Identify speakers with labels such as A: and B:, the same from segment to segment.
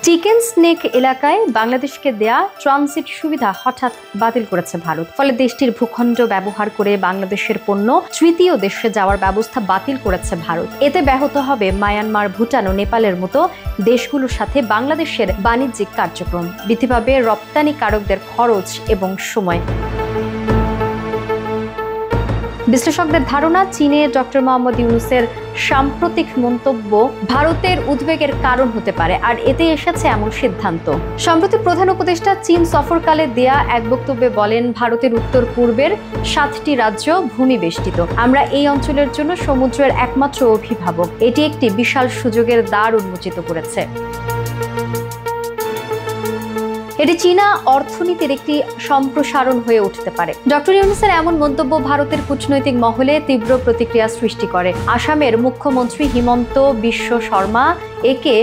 A: Chicken snake এলাকায় বাংলাদেশকে দেয়া ট্রানজিট সুবিধা হঠাৎ বাতিল করেছে ভারত। ফলে দেশটির ভূখণ্ড ব্যবহার করে বাংলাদেশের পণ্য তৃতীয় দেশে যাওয়ার ব্যবস্থা বাতিল করেছে ভারত। এতে ব্যাহত হবে মায়ানমার, ভুটান ও নেপালের মতো দেশগুলোর সাথে বাংলাদেশের বাণিজ্যিক কার্যক্রম। বৃদ্ধি পাবে রপ্তানিকারকদের খরচ এবং সময়। বিশ্লেষকদের ধারণা, চীনে ডক্টর মোহাম্মদ ইউনূসের সাম্প্রতিক মন্তব্য ভারতের উদ্বেগের কারণ হতে পারে, আর এতে এসেছে এমন সিদ্ধান্ত। সম্প্রতি প্রধান উপদেষ্টা চীন সফরকালে দেয়া এক বক্তব্যে বলেন, ভারতের উত্তর পূর্বের 7টি রাজ্য ভূমি বেষ্টিত। আমরা এই অঞ্চলের জন্য সমুদ্রের একমাত্র অভিভাবক। এটি একটি বিশাল সুযোগের দ্বার উন্মোচিত করেছে। এটি চীনা অর্থনীতির একটি সম্প্রসারণ হয়ে উঠতে পারে। ডক্টর ইউনূসের এমন মন্তব্য ভারতের কূটনৈতিক মহলে তীব্র প্রতিক্রিয়া সৃষ্টি করে। আসামের মুখ্যমন্ত্রী হিমন্ত বিশ্ব শর্মা একে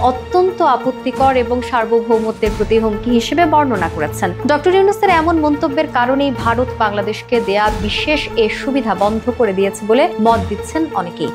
A: অত্যন্ত আপত্তিকর এবং সার্বভৌমত্বের প্রতি হুমকি হিসেবে বর্ণনা করেছেন। ডক্টর ইউনূসের এমন মন্তব্যের কারণেই ভারত বাংলাদেশকে দেয়া বিশেষ এ সুবিধা বন্ধ করে দিয়েছে বলে মত দিচ্ছেন অনেকেই।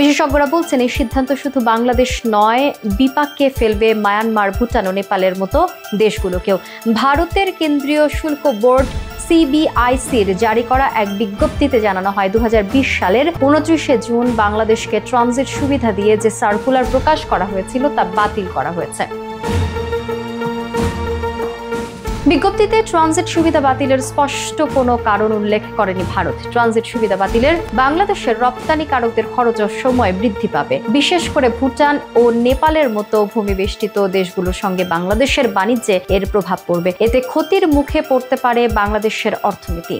A: বিশেষজ্ঞরা বলছেন, এই সিদ্ধান্ত শুধু বাংলাদেশ নয়, বিপাকে ফেলবে মায়ানমার, ভুটান ও নেপালের মতো দেশগুলোকেও। ভারতের কেন্দ্রীয় শুল্ক বোর্ড সিবিআইসির জারি করা এক বিজ্ঞপ্তিতে জানানো হয়, 2020 সালের 29শে জুন বাংলাদেশকে ট্রানজিট সুবিধা দিয়ে যে সার্কুলার প্রকাশ করা হয়েছিল তা বাতিল করা হয়েছে। বিজ্ঞপ্তিতে ট্রানজিট সুবিধা বাতিলের স্পষ্ট কোনো কারণ উল্লেখ করেনি ভারত। ট্রানজিট সুবিধা বাতিলের বাংলাদেশের রপ্তানিকারকদের খরচ ও সময় বৃদ্ধি পাবে। বিশেষ করে ভুটান ও নেপালের মতো ভূমিবেষ্টিত দেশগুলোর সঙ্গে বাংলাদেশের বাণিজ্যে এর প্রভাব পড়বে। এতে ক্ষতির মুখে পড়তে পারে বাংলাদেশের অর্থনীতি।